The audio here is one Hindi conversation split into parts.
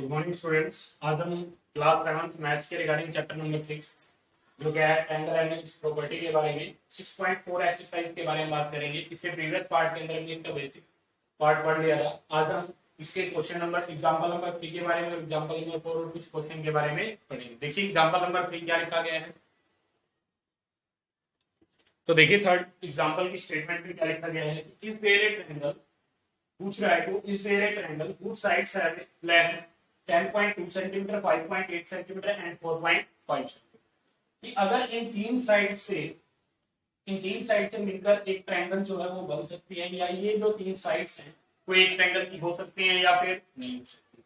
Good morning students. आज हम क्लास 7 मैथ्स के रिगार्डिंग चैप्टर नंबर 6 जो क्या है ट्रायंगल एंड इट्स प्रॉपर्टी के बारे में 6.4 एक्सरसाइज के बारे में बात करेंगे। इससे प्रीवियस पार्ट के अंदर हमने इसका बेसिक पार्ट पढ़ लिया था। आज हम इसके क्वेश्चन नंबर एग्जांपल नंबर 3 के बारे में और एग्जांपल नंबर 4 और कुछ क्वेश्चन के बारे में पढ़ेंगे। देखिए एग्जांपल नंबर 3 क्या लिखा गया है। तो देखिए थर्ड एग्जांपल की स्टेटमेंट में क्या लिखा गया है। इस देयर ए ट्रायंगल पूछ रहा है तो इस there a triangle whose sides have length 10.2 centimetre, 5.8 centimetre and 4.5 centimetre कि अगर इन तीन साइड से मिलकर एक ट्रायंगल जो है वो बन सकती है, या ये जो तीन साइड्स हैं वो एक ट्रायंगल की हो सकती हैं या फिर नहीं हो सकती।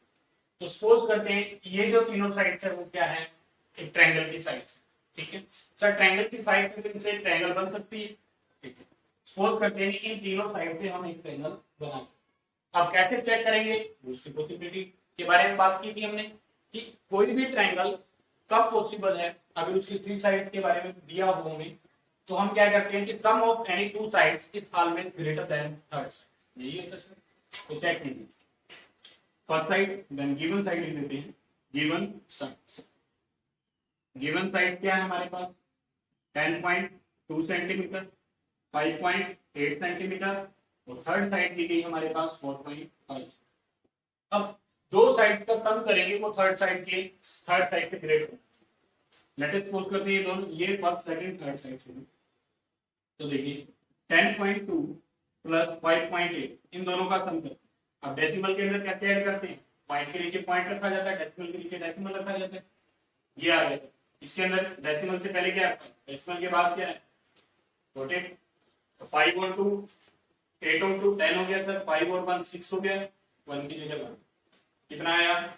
तो सपोज करते हैं कि ये जो तीनों साइड्स है वो क्या है, एक ट्रायंगल की साइड्स। ठीक है सर, ट्रायंगल की साइड से एक ट्रायंगल बन सकती है। ठीक है, सपोज करते हैं कि इन तीनों साइड से हम एक ट्रायंगल बनाएं। अब कैसे चेक करेंगे, दूसरी पॉसिबिलिटी के बारे में बात की थी हमने कि कोई भी ट्रायंगल कब पॉसिबल है अगर उसकी थ्री साइड्स के बारे में दिया हो हमें, तो हम क्या करते हैं कि sum of any two sides is always greater than third side. यही होता है सर। तो चेक कीजिए, first side then given side लिख देते हैं। गिवन साइड क्या है हमारे पास 10.2 सेंटीमीटर, 5.8 सेंटीमीटर और थर्ड साइड दी गई हमारे पास 4.5। अब दो साइड्स का सम करेंगे वो थर्ड साइड से ग्रेटर हो। लेट अस सपोज करते हैं दोनों ये फर्स्ट सेकंड थर्ड साइड से। तो देखिए 10.2 प्लस 5.8 इन दोनों का सम करते हैं। अब डेसिमल के अंदर कैसे ऐड करते हैं, पॉइंट के नीचे पॉइंट रखा जाता है, डेसिमल के नीचे डेसिमल रखा जाता है। ये आ गया। इसके अंदर डेसिमल से पहले क्या है, डेसिमल के बाद क्या है, रोटेट। 5 और 2 8 और 2 10 हो गया सर, 5 और 1 6 हो गया, 1 की जगह 1 कितना आया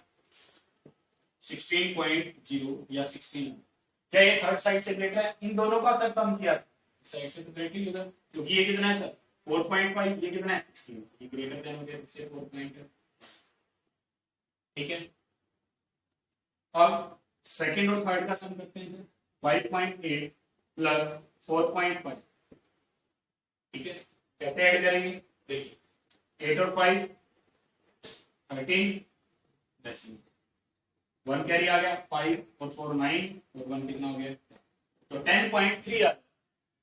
16.0 या 16। क्या ये थर्ड साइड से ग्रेटर है? इन दोनों का सर सम किया साइड से तो ग्रेटर ही होगा, क्योंकि ये कितना है सर 4.5, ये कितना है 16, ये ग्रेटर देन हो गया इससे 4. ठीक है, अब सेकंड और थर्ड का सम करते हैं सर 5.8 प्लस 4.5। ठीक है, कैसे ऐड करेंगे, देखिए 8 और 5 13 डेसिमल, 1 कैरी आ गया, 5 और 4 9 और 1 कितना हो गया, तो 10.3 आ।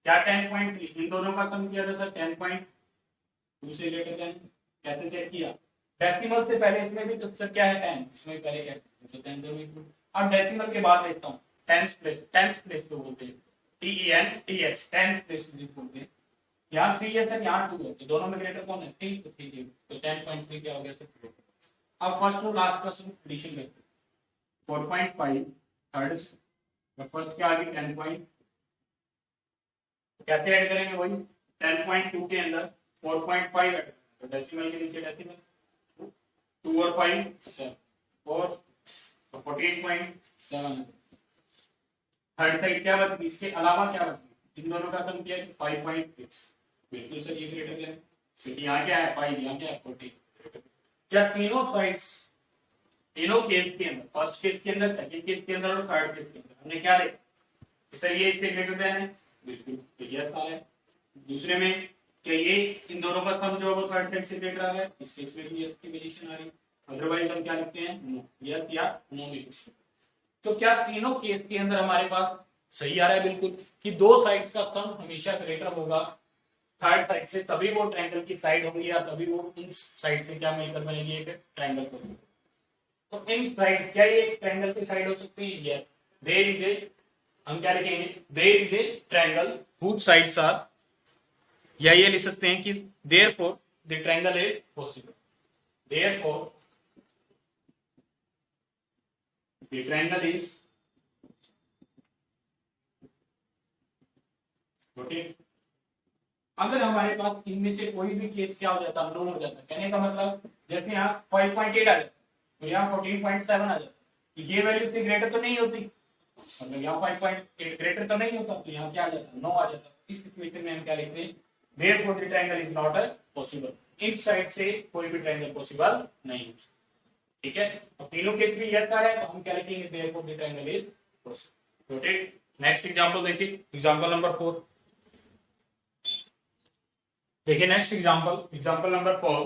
क्या 10.3 इन दोनों का सम किया था सर 10.2 से ग्रेटर देन। कैसे चेक किया, डेसिमल से पहले इसमें भी तो सर क्या है 10, इसमें पहले क्या तो 10 दोनों इक्वल। अब डेसिमल के बाद देखता हूँ 10th प्लेस पे बोलते हैं TENTH 10th प्लेस बोलते हैं। यहाँ 3 है सर, यहाँ 2 है, तो दोनों में ग्रेटर कौन है 3, तो 3 तो 10.3 क्या हो गया सर। अब फर्स्ट और लास्ट का सम एडिशन करते हैं 4.5 थर्ड से, फर्स्ट क्या आ गई 10. कैसे ऐड करेंगे, वही 10.2 के अंदर 4.5 ऐड, तो डेसिमल के नीचे डेसिमल 2 और 5 7 और 14.7। थर्ड साइड क्या बच गई, इसके अलावा क्या बच गई, इन दोनों का सम किया 5.6। बिल्कुल सर ये ग्रेटर देन, क्योंकि यहाँ क्या है 5, यहाँ क्या है 14। क्या तीनों साइड्स तीनों केस के अंदर, फर्स्ट केस के अंदर, सेकंड केस के अंदर और थर्ड केस के अंदर हमने क्या देखा, सर ये इससे ग्रेटर देन है, बिल्कुल तो यस आ है। दूसरे में क्या ये इन दोनों का सम जो है वो थर्ड साइड से ग्रेटर आ रहा है, इस केस में भी यस की पोजीशन आ रही है, अदरवाइज हम क्या लिखते हैं नो, यस या नो में कुछ। तो क्या तीनों केस के अंदर हमारे पास सही आ रहा है बिल्कुल कि दो साइड्स का सम हमेशा ग्रेटर होगा थर्ड साइड से, तभी वो ट्रायंगल की साइड होगी या तभी वो उन साइड से क्या मिलकर बनेगी एक ट्रायंगल बनेगी। तो इन साइड क्या ये ट्रायंगल की साइड हो सकती है, यस देयर इज ए, हम क्या लिखेंगे there is a triangle whose sides are, या ये लिख सकते हैं कि therefore the triangle is possible, therefore the triangle is rotated। अगर हमारे पास इनमें से कोई भी केस क्या हो जाता है, नो हो जाता है, कहने का मतलब जैसे यहाँ 5.8 आ जाता तो यहाँ 14.7 आ जाता, ये वैल्यू से ग्रेटर तो नहीं होती, मतलब यहाँ 5.8 ग्रेटर तो नहीं होता, तो यहाँ क्या आ जाता 9 आ जाता। इस सिचुएशन में हम क्या लिखते हैं, therefore the triangle is not possible, इस साइड से कोई भी ट्रायंगल पॉसिबल नहीं हो सकता। ठीक है, अब तीनों केस भी यस आ रहा है तो हम क्या लिखेंगे therefore the triangle is possible। Noted. Next example देखिए, एग्जांपल नंबर 4 देखिए। नेक्स्ट एग्जांपल नंबर 4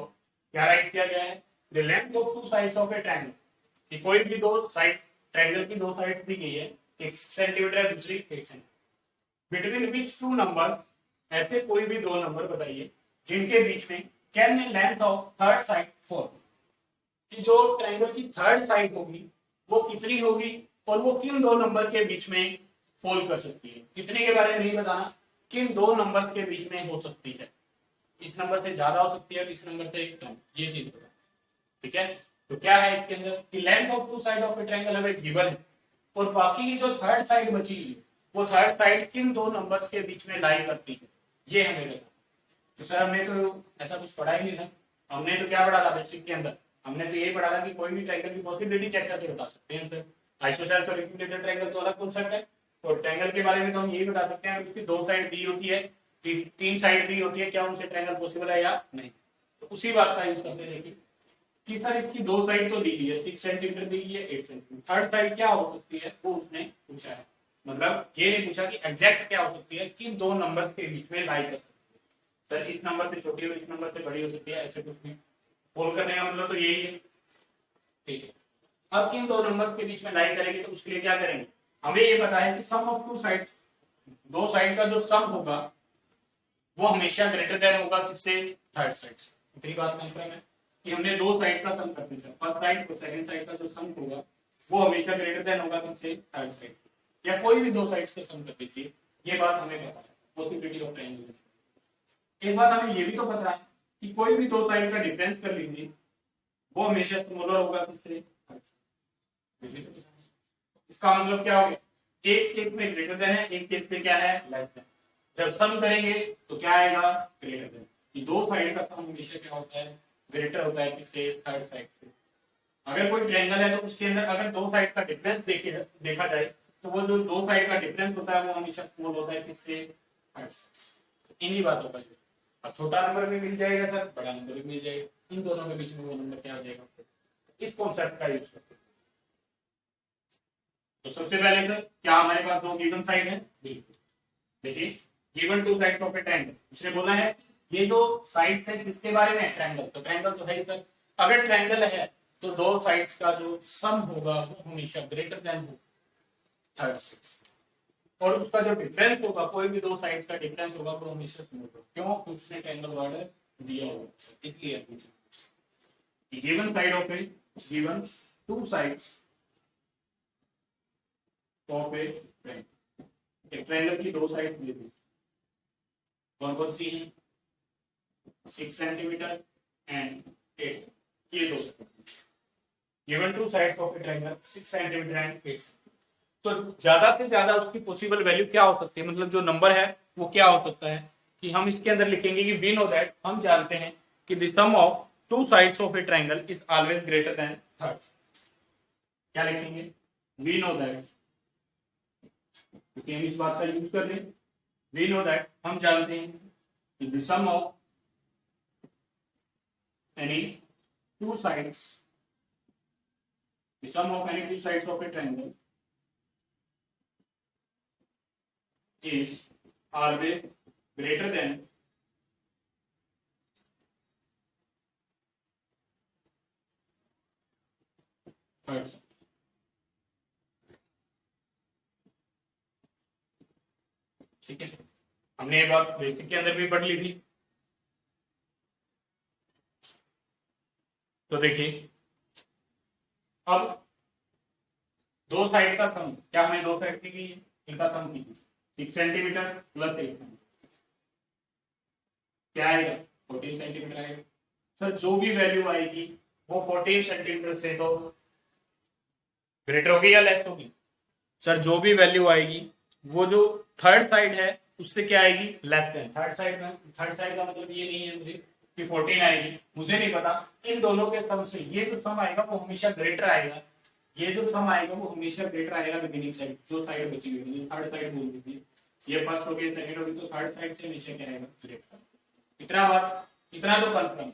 क्या राइट किया गया है, the length of two sides of a triangle कि कोई भी दो साइड ट्रायंगल की दो साइड दी गई है, एक सेंटीमीटर है दूसरी 1 centimetre, between which two number, ऐसे कोई भी दो नंबर बताइए जिनके बीच में can length of third side 4, कि जो ट्रायंगल की थर्ड साइड होगी वो कितनी होगी और वो किन दो नंबर के बीच में फोल्ड कर सकती है। कितने के बारे में नहीं बताना, किन दो नंबर्स के बीच में हो सकती है, इस नंबर से ज्यादा हो सकती है और इस नंबर से कम, ये चीज बताना। ठीक है, तो क्या है इसके अंदर कि length of two side of a triangle हमें गिवन है और बाकी की जो थर्ड साइड बची है वो थर्ड साइड किन दो नंबर्स के बीच में लाई करती है, ये हमें बताना। तो सर हमने तो ऐसा कुछ पढ़ा ही नहीं था, हमने तो क्या पढ़ा था बेसिक के अंदर, हमने तो यही पढ़ा था कि कोई भी ट्रायंगल की पॉसिबिलिटी चेक करके बता सकते हैं सर। आइसोसेलेस और इक्विलेटरल ट्रायंगल तो अलग कॉन्सेप्ट है, और ट्रायंगल के बारे में तो हम यही बता सकते हैं उसकी दो साइड दी होती है, तीन साइड दी होती है, क्या उनसे ट्रायंगल पॉसिबल है या नहीं। तो उसी बात का यूज करते हैं कि सर इसकी दो साइड तो दी गई है, 6 सेंटीमीटर दी गई है, 8 सेंटीमीटर, थर्ड साइड क्या हो सकती है वो उसने पूछा है। मतलब ये नहीं पूछा कि एग्जैक्ट क्या हो सकती है, किन दो नंबर के बीच में लाई कर सकती है, सर इस नंबर से छोटी और इस नंबर से बड़ी हो सकती है, ऐसे कुछ नहीं। फोल्ड करने का मतलब तो यही है। ठीक है, अब किन दो नंबर्स के बीच में लाई करेंगे तो उसके लिए क्या करेंगे, हमें ये पता है कि सम ऑफ टू साइड, दो साइड का जो सम होगा वो हमेशा ग्रेटर देन होगा किससे, थर्ड साइड से। इतनी बात कंफर्म है कि हमने दो साइड का सम कर दिया, फर्स्ट साइड और सेकंड साइड का जो सम होगा वो हमेशा ग्रेटर देन होगा किससे, थर्ड साइड, या कोई भी दो साइड्स का सम कर दीजिए, ये बात हमें पता है पॉसिबिलिटी ऑफ ट्रायंगल। एक बात हमें ये भी तो पता है कि कोई भी दो साइड का डिफरेंस कर लीजिए वो हमेशा स्मॉलर होगा किससे, इसका मतलब क्या हो गया, एक केस में ग्रेटर देन है, एक केस में क्या है, लेस देन। जब सम करेंगे तो क्या आएगा, ग्रेटर देन। कि दो साइड का सम हमेशा क्या होता है, ग्रेटर होता है किससे, थर्ड साइड से। अगर कोई ट्रायंगल है तो उसके अंदर अगर दो साइड का डिफरेंस देखा जाए तो वो जो दो साइड का डिफरेंस होता है वो हमेशा स्मॉल होता है किससे, थर्ड साइड। इन्हीं बातों का, अब छोटा नंबर भी मिल जाएगा सर, बड़ा नंबर भी मिल जाएगा, इन दोनों के बीच में वो नंबर क्या हो जाएगा, इस कॉन्सेप्ट का यूज करते हैं। तो सबसे पहले सर क्या हमारे पास दो गिवन साइड है, देखिए given to sides of a triangle, उसने बोला है ये जो साइड्स है किसके बारे में है, ट्रायंगल। तो ट्रायंगल तो है सर, अगर ट्रायंगल है तो दो साइड्स का जो सम होगा वो हमेशा ग्रेटर देन हो थर्ड साइड्स, और उसका जो डिफरेंस होगा, कोई भी दो साइड्स का डिफरेंस होगा वो हमेशा स्मॉल होगा। क्यों, क्योंकि उसने ट्रायंगल वर्ड दिया होगा, इसलिए given side of A, given to sides of a triangle, एक ट्रायंगल की दो साइड दी थी, कौन कौन सी है, 6 सेंटीमीटर एंड 8, ये दो side given to sides of a triangle 6 centimetre and 8। तो ज्यादा से ज्यादा उसकी पॉसिबल वैल्यू क्या हो सकती है, मतलब जो नंबर है वो क्या हो सकता है, कि हम इसके अंदर लिखेंगे कि वी नो दैट, हम जानते हैं कि the sum of two sides of a triangle is always greater than third. क्या लिखेंगे, वी नो दैट, क्योंकि हम इस बात का यूज कर रहे हैं, वी नो दैट, हम जानते हैं कि the sum of any two sides, the sum of any two sides of a triangle is always greater than third। ठीक है, हमने ये बात बेसिक के अंदर भी पढ़ ली थी। तो देखिए अब दो साइड का सम, क्या हमें दो साइड की इनका सम की 6 सेंटीमीटर प्लस 8 सेंटीमीटर, क्या आएगा, 14 सेंटीमीटर आएगा। सर जो भी वैल्यू आएगी वो 14 सेंटीमीटर से तो ग्रेटर होगी या लेस होगी, सर जो भी वैल्यू आएगी वो जो थर्ड साइड है उससे क्या आएगी, लेस देन। थर्ड साइड में, थर्ड साइड का मतलब ये नहीं है मुझे कि 14 आएगी, मुझे नहीं पता, इन दोनों के सम से ये जो सम आएगा वो हमेशा ग्रेटर आएगा, ये जो सम आएगा वो हमेशा ग्रेटर आएगा बिगिनिंग साइड, जो साइड बची हुई है, थर्ड साइड बोल दीजिए, ये फर्स्ट होगी सेकंड होगी, तो थर्ड साइड से हमेशा क्या आएगा, ग्रेटर। इतना बात, इतना तो कंफर्म,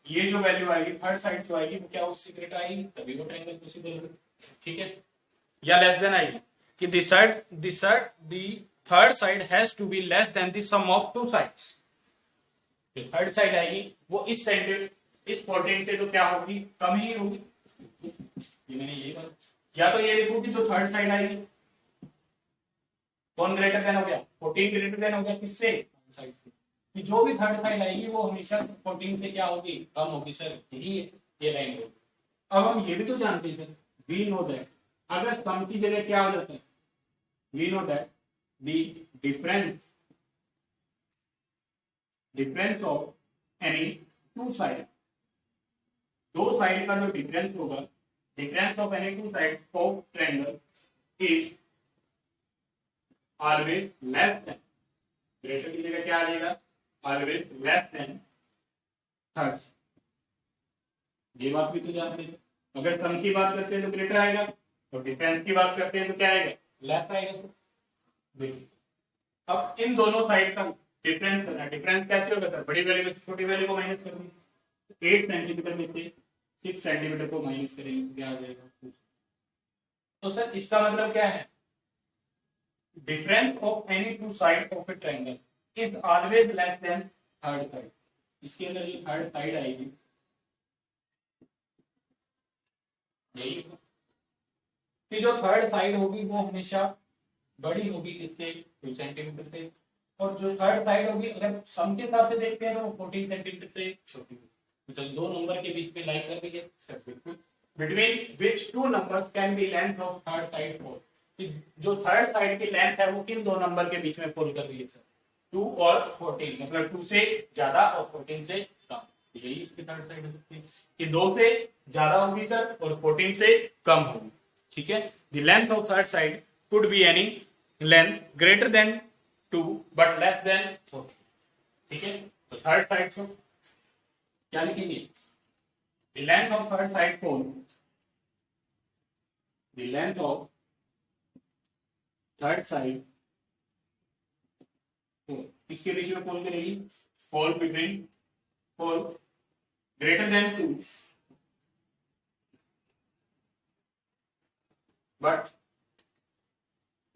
ये जो वैल्यू आएगी थर्ड साइड जो आएगी वो क्या उससे ग्रेटर आएगी, तभी वो ट्रायंगल पॉसिबल होगा। ठीक है, या लेस देन आएगी कि the third side has to be less than the sum of two sides. Third side आएगी वो इस 14 से तो क्या होगी, कम ही होगी, ये मैंने ये बात, या तो ये लिखूं कि जो थर्ड साइड आएगी कौन ग्रेटर देन हो गया, 14 ग्रेटर देन हो गया किससे, साइड से, कि जो भी थर्ड साइड आएगी वो हमेशा 14 से क्या होगी, कम होगी सर, यही ये लाइन होगी। अब हम ये भी तो जानते हैं सर, वी नो दैट अगर सम की जगह क्या हो जाता है, we know that the difference of any two side, दो साइड का जो डिफरेंस होगा, difference of any two side of triangle is always less than, greater की जगह क्या आ जाएगा, ऑलवेज लेस देन थर्ड। ये बात भी तो जानते हैं, अगर सम की बात करते हैं तो ग्रेटर आएगा, और डिफरेंस की बात करते हैं तो क्या आएगा, लेस आएगा। देखिए अब इन दोनों साइड का डिफरेंस करना, डिफरेंस कैसे होगा सर, बड़ी वैल्यू में से छोटी वैल्यू को माइनस कर देंगे, 8 सेंटीमीटर में से 6 सेंटीमीटर को माइनस करेंगे तो क्या आ जाएगा। तो सर इसका मतलब क्या है, difference of any two side of a triangle is always less then third side. इसके अंदर जो थर्ड साइड आएगी यही कि जो थर्ड साइड होगी वो हमेशा बड़ी होगी किससे, 2 सेंटीमीटर से, और जो थर्ड साइड होगी अगर सम के हिसाब से देखते हैं तो वो 14 सेंटीमीटर से छोटी होगी। तो दो नंबर के बीच में लाइन कर रही है सर, बिल्कुल between which two numbers can be length of third side fall, जो थर्ड साइड की लेंथ है वो किन दो नंबर के बीच में फॉल कर रही है सर, 2 और 14, मतलब 2 से ज्यादा और 14 से कम, यही इसकी थर्ड साइड हो सकती है कि 2 से ज्यादा होगी सर और 14 से कम होगी। ठीक है, the length of third side could be any length greater than 2 but less than 14। ठीक है, तो थर्ड साइड को क्या लिखेंगे, the length of third side cone, the length of third side इसके बीच में कौन करेगी, fall between, fall greater than 2 but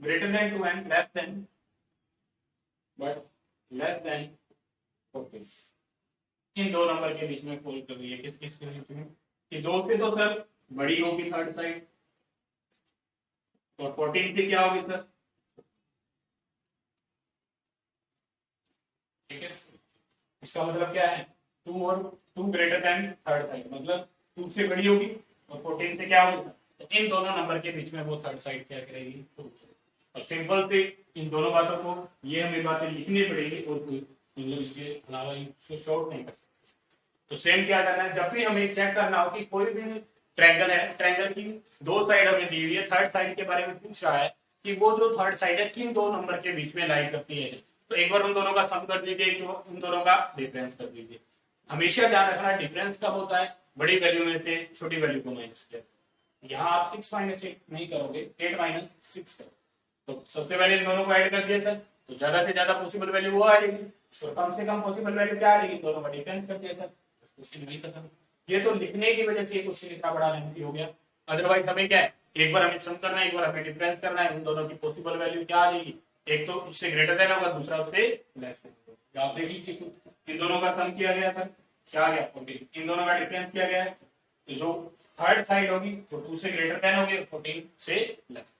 greater than 2 and less than but less than 14। इन दो नंबर के बीच में फॉल कर रही है, किस किस के बीच में, कि 2 से तो सर बड़ी होगी थर्ड साइड, और 14 से क्या होगी सर, ठीक है, इसका मतलब क्या है, 2 और 2 ग्रेटर देन थर्ड साइड, मतलब 2 से बड़ी होगी और 14 से क्या होगी, तो इन दोनों नंबर के बीच में वो थर्ड साइड क्या करेगी, और सिंपल से इन दोनों बातों को ये हमें बातें लिखनी पड़ेगी और मतलब इसके अलावा इसको शॉर्ट नहीं कर सकते। तो सेम क्या करना है, जब भी हमें चेक करना हो कि कोई भी ट्रायंगल है, ट्रायंगल की दो साइड हमें दी हुई है, थर्ड साइड के बारे में पूछ रहा है कि वो जो थर्ड साइड है किन दो नंबर के बीच में लाई करती है, तो एक बार उन दोनों का सम कर दीजिए, उन दोनों का डिफरेंस कर दीजिए। हमेशा ध्यान रखना डिफरेंस कब होता है, बड़ी वैल्यू में से छोटी वैल्यू को माइनस कर, यहाँ आप 6 माइनस 8 नहीं करोगे, 8 माइनस 6 करो, तो सबसे पहले इन दोनों को ऐड कर दिया सर, तो ज्यादा से ज्यादा पॉसिबल वैल्यू वो आ जाएगी, तो कम से कम पॉसिबल वैल्यू क्या आ जाएगी, दोनों का डिफरेंस कर दिया सर, क्वेश्चन वही खत्म। ये तो लिखने की वजह से ये क्वेश्चन इतना बड़ा लेंथी हो गया, अदरवाइज हमें क्या है, एक बार हमें सम करना है, एक बार हमें डिफरेंस करना है, उन दोनों की पॉसिबल वैल्यू क्या आ जाएगी, एक तो उससे ग्रेटर देन होगा, दूसरा उससे लेस देन। आप देख लीजिए इन दोनों का सम किया गया सर, क्या आ गया 14, इन दोनों का डिफरेंस किया गया है, तो जो थर्ड साइड होगी तो 2 से ग्रेटर देन होगी, 14 से लेस।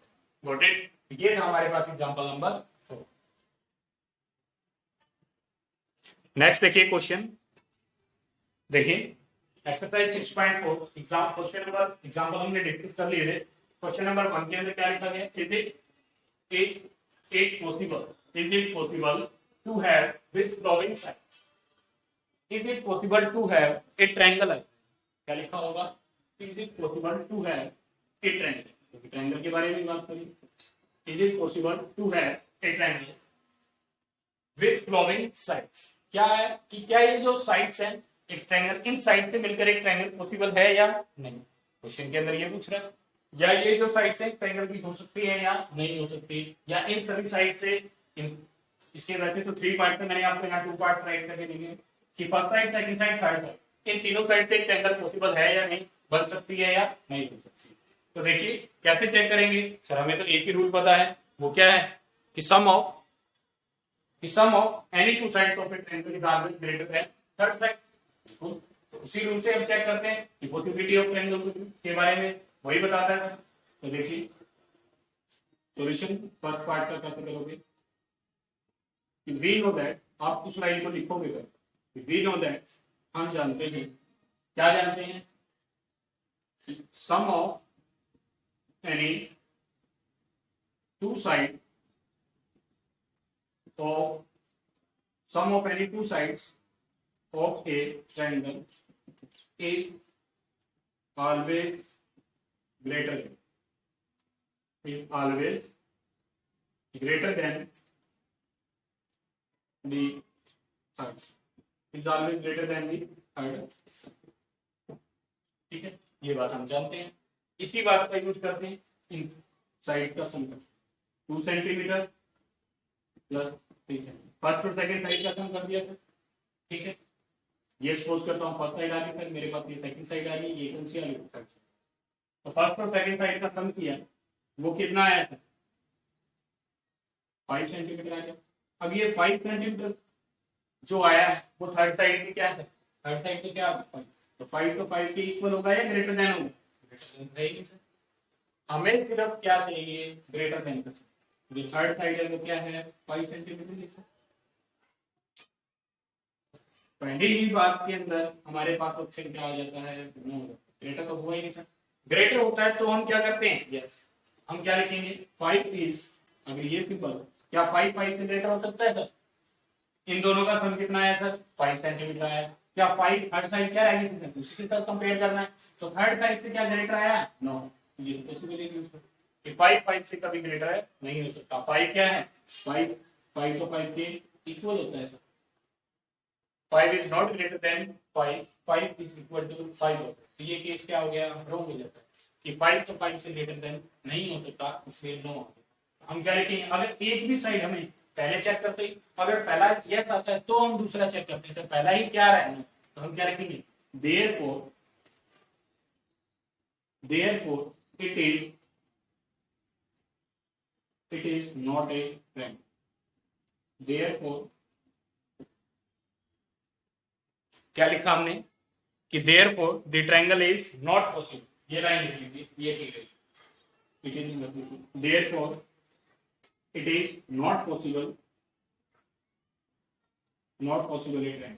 गॉट इट, ये था हमारे पास एग्जांपल नंबर 4। नेक्स्ट देखिए क्वेश्चन, देखिए एक्सरसाइज 6.4 एग्जांपल हमने डिस्कस कर लिए थे। क्वेश्चन नंबर 1 के अंदर क्या लिखा गया, is it possible to have with flowing sides, is it possible to have a triangle है, क्या लिखा होगा, is it possible to have a triangle, क्योंकि ट्रायंगल के बारे में बात करें, is it possible to have a triangle with flowing sides, क्या है कि क्या ये जो साइड्स हैं एक ट्रायंगल, इन साइड से मिलकर एक ट्रायंगल पॉसिबल है या नहीं, क्वेश्चन के अंदर ये पूछ रहा है, या ये जो साइड्स हैं ट्रायंगल की हो सकती है या नहीं हो सकती, या इन सभी साइड से इसके वैसे तो 3 पार्ट है, मैंने आपको यहाँ 2 पार्ट राइट करके दिए कि first side, second side, third side, इन तीनों साइड से एक ट्रायंगल पॉसिबल है या नहीं, बन सकती है या नहीं बन सकती। तो देखिए कैसे चेक करेंगे सर, हमें तो एक ही रूल पता है, वो क्या है कि sum of any two sides of a triangle is always greater than third side. तो तो उसी रूल से हम चेक करते हैं कि पॉसिबिलिटी ऑफ ट्रायंगल के बारे में वही बताता है। तो देखिए सॉल्यूशन फर्स्ट पार्ट का कैसे करोगे, वी नो दैट, आप उस लाइन को लिखोगे वी नो दैट, हम जानते हैं, क्या जानते हैं, sum of any two side of sum of any two sides of a triangle is always greater than the third, is always greater than the third। ठीक है, ये बात हम जानते हैं। इसी बात का यूज करते हैं इन साइड का सम, 2 सेंटीमीटर प्लस 3 सेंटीमीटर, फर्स्ट और सेकंड साइड का सम कर दिया था। ठीक है, ये सपोज करता हूँ फर्स्ट साइड आ रही है, मेरे पास ये सेकंड साइड आ रही है, ये कौन सी आ रही है, तो फर्स्ट और सेकंड साइड का सम किया, वो कितना आया था, 5 सेंटीमीटर आया। अब ये 5 सेंटीमीटर जो आया है वो थर्ड साइड की क्या है, थर्ड साइड की क्या, तो 5 तो 5 के इक्वल होगा या ग्रेटर देन होगा, ग्रेटर देन। हमें सिर्फ क्या चाहिए, ग्रेटर देन का, जो थर्ड साइड है वो क्या है, 5 सेंटीमीटर लिख सकते। पहली ही बात के अंदर हमारे पास ऑप्शन क्या आ जाता है, ग्रेटर तो हुआ ही नहीं सर। ग्रेटर होता है तो हम क्या करते हैं, यस हम क्या लिखेंगे, 5 इज, अगर ये सिंपल, क्या 5 5 से ग्रेटर हो सकता है सर, इन दोनों का सम कितना है सर, 5 सेंटीमीटर आया। क्या 5 थर्ड साइड क्या रहेगी सर, उसी के साथ कंपेयर करना है, तो थर्ड साइड से क्या ग्रेटर आया, नो, ये पॉसिबिलिटी नहीं है, 5 5 से कभी ग्रेटर है नहीं हो सकता। 5 क्या है, 5 5 तो 5 के इक्वल होता है sir, 5 is not greater than 5, 5 is equal to 5 होता है। तो ये केस क्या हो गया, रॉन्ग हो जाता है कि 5 तो 5 से ग्रेटर देन नहीं हो सकता, इसलिए नो होता है। हम क्या लिखेंगे, अगर एक भी साइड हमें पहले चेक करते, अगर पहला यस आता है तो हम दूसरा चेक करते हैं, सर पहला ही क्या रहा है, तो हम क्या लिखेंगे, therefore it is not a triangle, therefore क्या लिखा हमने कि therefore the triangle is not possible, ये लाइन लिखी थी, ये ठीक है, it is therefore it is not possible a triangle,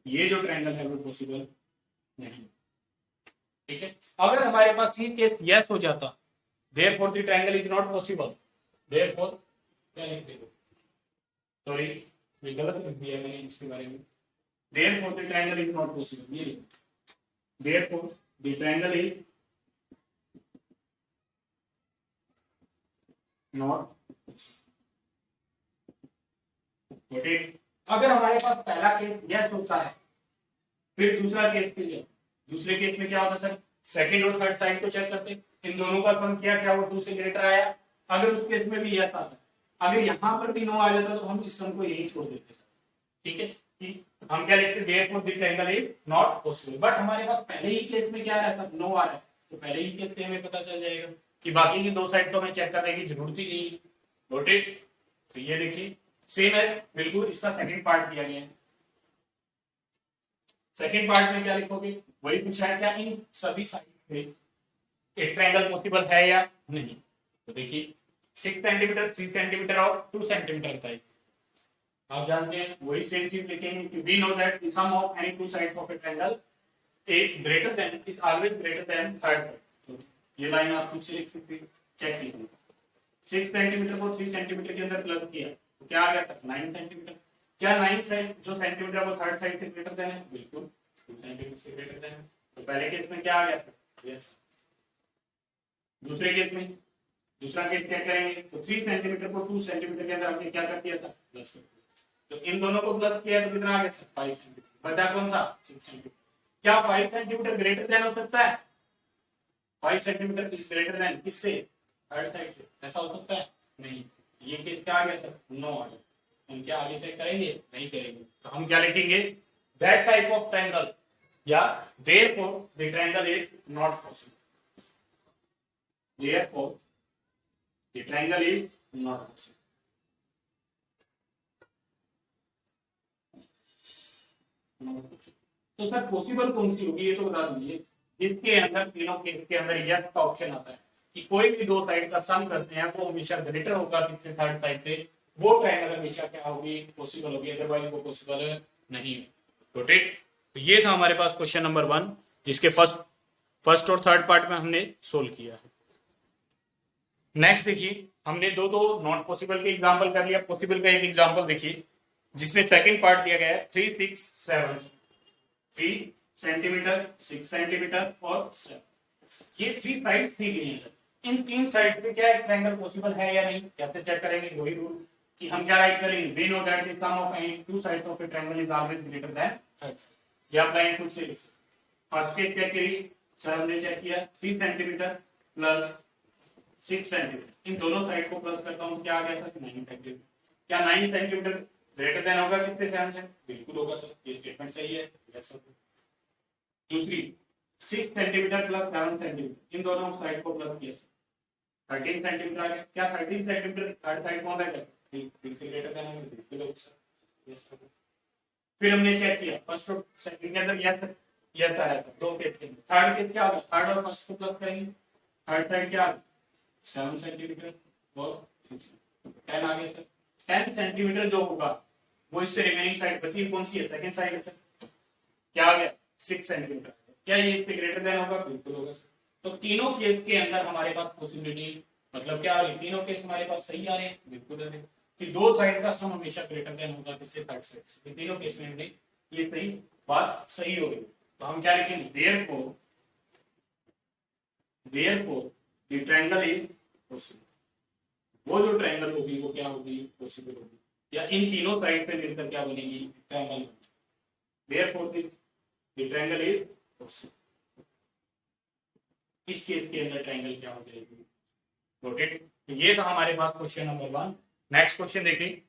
ये जो ट्रायंगल है वो पॉसिबल नहीं। ठीक है, अगर हमारे पास ये केस यस हो जाता, therefore the triangle is not possible, therefore क्या लिख देगा, सॉरी ये गलत लिख दिया मैंने इसके बारे में, therefore the triangle is not possible, ये लिख, therefore the triangle is not possible। अगर हमारे पास पहला केस यस होता है, फिर दूसरा केस के लिए, दूसरे केस में क्या होता सर, सेकंड और थर्ड साइड को चेक करते, इन दोनों का सम किया, क्या वो 2 से ग्रेटर आया, अगर उस केस में भी यस आता, अगर यहाँ पर भी नो आ जाता तो हम इस सम को यही छोड़ देते सर। ठीक है, हम क्या लिखते, therefore the triangle is not possible, but हमारे पास पहले ही केस में क्या आ रहा है सर, नो आ रहा है, तो पहले ही केस से हमें पता चल जाएगा कि बाकी की 2 साइड तो हमें चेक करने की जरूरत ही नहीं है। गॉट इट, तो ये देखिए सेम है बिल्कुल, इसका सेकंड पार्ट दिया गया है। सेकंड पार्ट में क्या लिखोगे, वही पूछा है, क्या इन सभी साइड से एक ट्रायंगल पॉसिबल है या नहीं। तो देखिए 6 सेंटीमीटर, 3 सेंटीमीटर और 2 सेंटीमीटर था, आप जानते हैं वही सेम चीज लिखेंगे कि we know that the sum of any two sides of a triangle is greater than, is always greater than third. तो ये लाइन आप खुद से लिख सकते हैं, चेक कीजिए। 6 सेंटीमीटर को 3 सेंटीमीटर के अंदर प्लस किया तो क्या आ गया सर, 9 सेंटीमीटर। क्या 9 साइड जो सेंटीमीटर वो थर्ड साइड से ग्रेटर देन है, बिल्कुल 2 सेंटीमीटर से ग्रेटर देन है। तो पहले केस में क्या आ गया सर, यस। दूसरे केस में, दूसरा केस क्या करेंगे, तो 3 सेंटीमीटर को 2 सेंटीमीटर के अंदर हमने क्या कर दिया सर, प्लस। तो इन दोनों को प्लस किया तो कितना आ गया सर, 5 सेंटीमीटर। बचा कौन था, 6 सेंटीमीटर। क्या 5 सेंटीमीटर ग्रेटर देन हो सकता है, 5 सेंटीमीटर इज ग्रेटर देन किससे, थर्ड साइड से, ऐसा हो सकता है नहीं। ये केस क्या आ गया सर, नो आ गया। हम क्या आगे चेक करेंगे, नहीं करेंगे। तो हम क्या लिखेंगे, दैट टाइप ऑफ ट्रायंगल या therefore the triangle is not possible, therefore the triangle is not possible। तो सर पॉसिबल कौन सी होगी ये तो बता दीजिए, जिसके अंदर तीनों केस के अंदर यस का ऑप्शन आता है कि कोई भी दो साइड का सम करते हैं वो हमेशा ग्रेटर होगा किससे, थर्ड साइड से, वो ट्रायंगल हमेशा क्या होगी, पॉसिबल होगी, अदरवाइज वो पॉसिबल नहीं है। तो ये था हमारे पास क्वेश्चन नंबर 1, जिसके फर्स्ट और थर्ड पार्ट में हमने सोल्व किया है। नेक्स्ट देखिए, हमने दो नॉट पॉसिबल के एग्जांपल कर लिया, पॉसिबल का एक एग्जांपल देखिए जिसमें सेकंड पार्ट दिया गया है 3, 6, 7, 3 सेंटीमीटर, 6 सेंटीमीटर और 7, ये 3 साइड्स दी गई हैं। इन 3 साइड्स पे क्या एक ट्रायंगल पॉसिबल है या नहीं, कैसे चेक करेंगे, वही रूल कि हम क्या राइट करेंगे, we know that the sum of any two sides of a triangle is always greater than x, या आप लाइन खुद से लिख सकते। फर्स्ट केस चेक करिए, सर हमने चेक किया 3 सेंटीमीटर प्लस 6 सेंटीमीटर, इन दोनों साइड को प्लस करता हूं, क्या आ गया सर 9 सेंटीमीटर। क्या 9 सेंटीमीटर ग्रेटर देन होगा किससे, 7 से? बिल्कुल होगा सर, ये स्टेटमेंट सही है, यस सर। दूसरी 6 सेंटीमीटर प्लस 7 सेंटीमीटर, इन दोनों साइड को प्लस किया 13 सेंटीमीटर आ गया। क्या 13 सेंटीमीटर थर्ड साइड कौन रहेगा, 3 से ग्रेटर देन होगा, बिल्कुल होगा सर, यस सर। फिर हमने चेक किया फर्स्ट और सेकंड के अंदर यस यस आया था, दो केस के अंदर। थर्ड केस क्या होगा, थर्ड और फर्स्ट को प्लस करेंगे, थर्ड साइड क्या 7 सेंटीमीटर और 10 आ गया सर। 10 सेंटीमीटर जो होगा वो इससे रिमेनिंग साइड बची कौन सी है, सेकंड साइड है सर, क्या आ गया 6 सेंटीमीटर। क्या ये इससे ग्रेटर देन होगा, बिल्कुल होगा सर। तो तीनों केस के अंदर हमारे पास पॉसिबिलिटी मतलब क्या आ रही, तीनों केस हमारे पास सही आ रहे हैं, बिल्कुल आ रहे हैं कि दो साइड का सम हमेशा ग्रेटर देन होगा किससे, थर्ड साइड से। तीनों केस में हमने ये सही बात सही हो गई। तो हम क्या लिखेंगे, therefore the triangle is possible, वो जो ट्रायंगल होगी वो क्या होगी, पॉसिबल होगी, या इन तीनों साइड पे मिलकर क्या बनेगी, triangle. Therefore the triangle is possible, इस केस के अंदर ट्रायंगल क्या हो जाएगी, नोटेड। तो ये था हमारे पास क्वेश्चन नंबर 1। नेक्स्ट क्वेश्चन देखिए,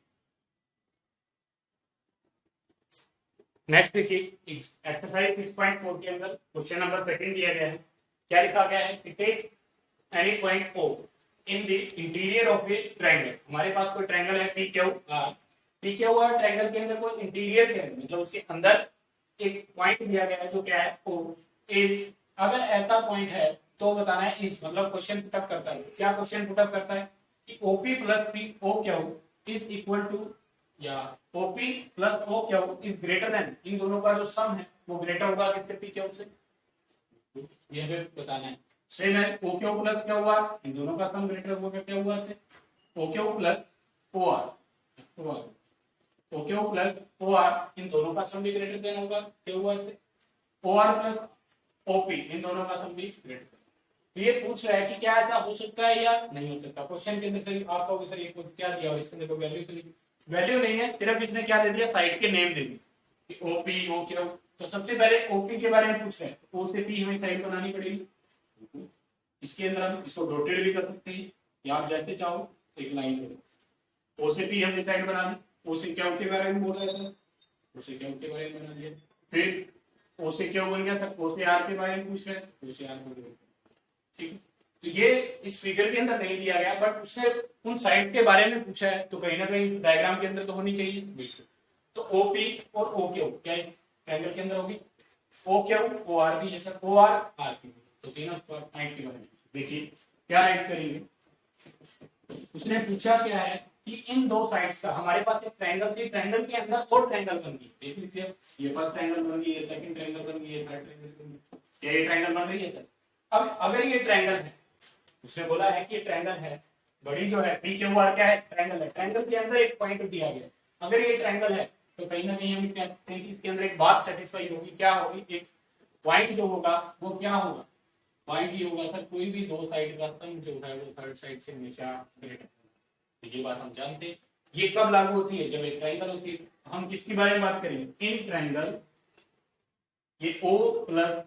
नेक्स्ट देखिए एक्सरसाइज 6.4 के अंदर क्वेश्चन नंबर 2 दिया गया है। क्या लिखा गया है, take any point O in the interior of a triangle. हमारे पास कोई ट्रायंगल है PQR ट्रायंगल के अंदर कोई इंटीरियर के अंदर मतलब उसके अंदर एक पॉइंट दिया गया है जो क्या है O इज, अगर ऐसा पॉइंट है तो बताना है इज, मतलब क्वेश्चन पुटअप करता है, क्या क्वेश्चन पुटअप करता है कि OP plus POQ is equal to, या OP plus OQ is greater than, इन दोनों का जो सम है वो ग्रेटर होगा किससे, PQ से, ये हमें बताना है। सेम है OQ प्लस क्या हुआ, इन दोनों का सम ग्रेटर होगा क्या हुआ से, OQ plus OR, OQ plus OR इन दोनों का सम भी ग्रेटर देन होगा क्या हुआ से, OR प्लस OP इन दोनों का सम भी ग्रेटर। तो ये पूछ रहा है कि क्या ऐसा हो सकता है या नहीं हो सकता। क्वेश्चन के अंदर सिर्फ आपको सर ये क्या दिया हुआ, इसके अंदर कोई वैल्यू नहीं है, सिर्फ इसने क्या दे दिया, साइड के नेम दे दिए कि OP OQ। तो सबसे पहले OP के बारे में पूछ रहे हैं, तो O से P हमें साइड बनानी पड़ेगी। इसके अंदर हम इसको रोटेट भी कर सकते हैं या आप जैसे चाहो एक लाइन करो, O से P हमने साइड बना ली, O से Q के बारे में बोल रहे थे, O से Q के बारे में बना दिया। फिर O से Q बन गया सर, O से R के बारे में पूछ रहे हैं, O से R बन गया, ठीक है। तो ये इस फिगर के अंदर नहीं दिया गया, बट उसने उन साइड के बारे में पूछा है, तो कहीं ना कहीं डायग्राम के अंदर तो होनी चाहिए, बिल्कुल। तो OP और OQ क्या इस ट्रायंगल के अंदर होगी, OQ OR भी है सर, OR RP, तो तीनों पॉइंट के बारे में देखिए क्या राइट करेंगे। उसने पूछा क्या है कि इन दो साइड्स का, हमारे पास एक ट्रायंगल थी, ट्रायंगल के अंदर और ट्रायंगल बन गई, देख लीजिए ये फर्स्ट ट्रायंगल बन गई, ये सेकंड ट्रायंगल बन गई, ये थर्ड ट्रायंगल बन गई, क्या ये ट्रायंगल बन रही है सर। अब अगर ये ट्रायंगल है, उसने बोला है कि ये ट्रायंगल है, बड़ी जो है PQR क्या है, ट्रायंगल है, ट्रायंगल के अंदर एक पॉइंट दिया गया, अगर ये ट्रायंगल है तो कहीं ना कहीं हम कह सकते हैं कि इसके अंदर एक बात सेटिस्फाई होगी, क्या होगी, एक पॉइंट जो होगा वो क्या होगा, पॉइंट ये होगा सर, कोई भी दो साइड का सम जो है वो थर्ड साइड से हमेशा ग्रेटर है। ये बात हम जानते हैं। ये कब लागू होती है, जब एक ट्रायंगल होती है। हम किसके बारे में बात करेंगे, इन ट्रायंगल, ये O प्लस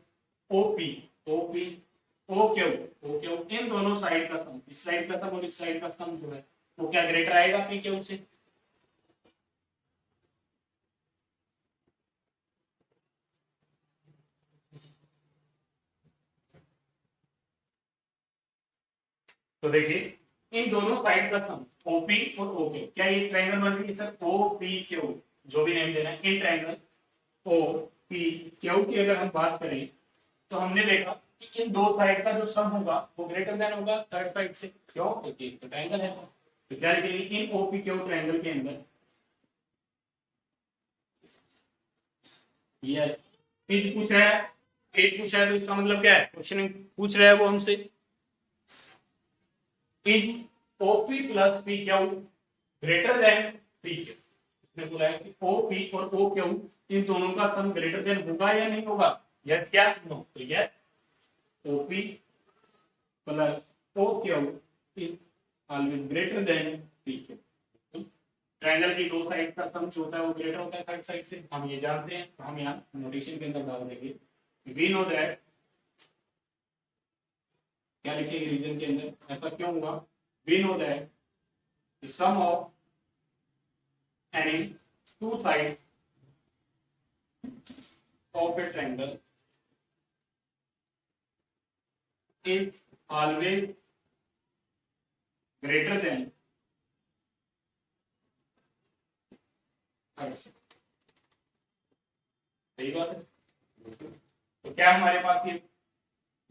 OP OQ इन दोनों साइड का सम, इस साइड का सम और इस साइड का सम जो है वो क्या ग्रेटर आएगा PQ से। तो देखिए इन दोनों साइड का सम OP और OQ, क्या ये ट्रायंगल बन रही है सर, OPQ, जो भी नेम देना है, in triangle O P Q की अगर हम बात करें तो हमने देखा कि इन दो साइड का जो सम होगा वो ग्रेटर देन होगा थर्ड साइड से। क्यों? क्योंकि तो ट्रायंगल है। तो क्या लिखेंगे इन ओपी क्यू ट्रायंगल के अंदर यस एज पूछ रहा है, एज पूछा है तो इसका मतलब क्या है, क्वेश्चन पूछ रहा है वो हमसे is OP plus P Q greater than P Q. इसने बोला है कि ओपी और ओ क्यू इन दोनों का सम ग्रेटर देन होगा या नहीं होगा, यस क्या नो। तो yes OP plus O Q is always greater than P Q. Triangle की दो साइड का सम जो होता है वो ग्रेटर होता है थर्ड साइड से, हम ये जानते हैं। तो हम यहाँ नोटेशन के अंदर डाल देंगे वी नो दैट, क्या लिखेंगे रीजन के अंदर, ऐसा क्यों हुआ, we know that the sum of any two side of a triangle is always greater than सही बात है। तो क्या हमारे पास ये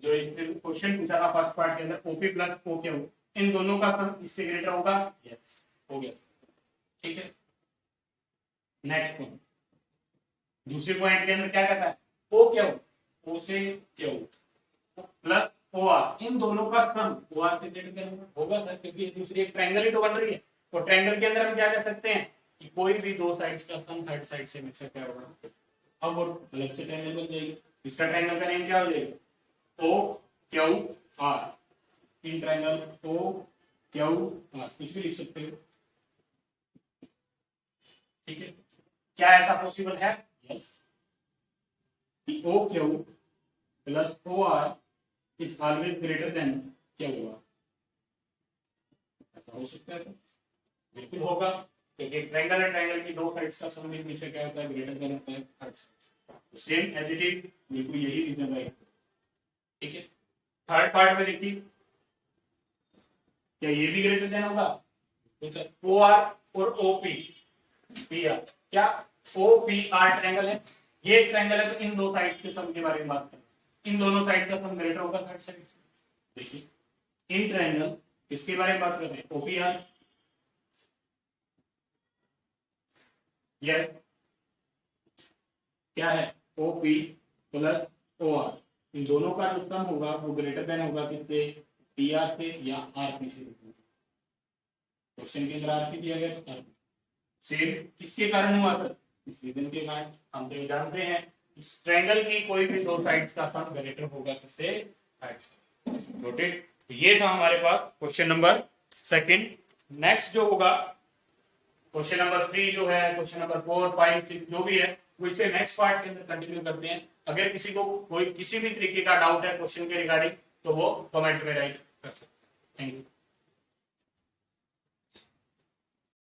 जो क्वेश्चन पूछा था फर्स्ट पार्ट के अंदर OP plus O Q in दोनों का सम इससे ग्रेटर होगा, यस हो गया। ठीक है, नेक्स्ट पॉइंट, दूसरे पॉइंट के अंदर क्या कहता है ओ क्यू, ओ से क्यू प्लस ओ आर इन दोनों का सम ओ आर से ग्रेटर होगा सर, क्योंकि दूसरी एक ट्रायंगल ही तो बन रही है। तो ट्रायंगल के अंदर हम क्या कर सकते हैं कि कोई भी दो साइड्स का सम थर्ड साइड से मिक्सर क्या होगा, अब वो अलग से ट्रायंगल बन जाएगी। इसका ट्रायंगल का नेम क्या हो जाएगा O Q R, in triangle O Q R कुछ भी लिख सकते हो। ठीक है, क्या ऐसा पॉसिबल है, yes O Q plus O R is always greater than क्या हुआ, ऐसा हो सकता है? तो बिल्कुल होगा, क्योंकि ट्रायंगल एंड ट्रायंगल की दो साइड्स का सम हमेशा क्या होता है ग्रेटर देन होता है third side. Same as it is, बिल्कुल यही रीजन है। ठीक है, थर्ड पार्ट में देखिए क्या ये भी ग्रेटर देन होगा, ओ आर और ओ पी पी आर, क्या ओ पी आर ट्रायंगल है, ये ट्रायंगल है। तो इन दो साइड के सम के बारे में बात करें, इन दोनों साइड का सम ग्रेटर होगा थर्ड साइड से। देखिए इन ट्रायंगल किसके बारे में बात कर रहे हैं, ओ पी आर, यस क्या है O P plus O R इन दोनों का जो सम होगा वो ग्रेटर देन होगा किससे, पी आर से या आर पी से। क्वेश्चन के अंदर आर पी दिया गया तो सेम किसके कारण हुआ सर, इस रीजन के कारण। हम तो जानते हैं इस ट्रायंगल की कोई भी दो साइड्स का सम ग्रेटर होगा किससे, नोटेड। ये था हमारे पास क्वेश्चन नंबर सेकंड। नेक्स्ट जो होगा क्वेश्चन नंबर 3 जो है, क्वेश्चन नंबर 4 5 6 जो भी है वो इससे नेक्स्ट पार्ट के अंदर कंटिन्यू करते हैं। अगर किसी को कोई किसी भी तरीके का डाउट है क्वेश्चन के रिगार्डिंग तो वो कमेंट में राइट कर सकते हैं। Thank you.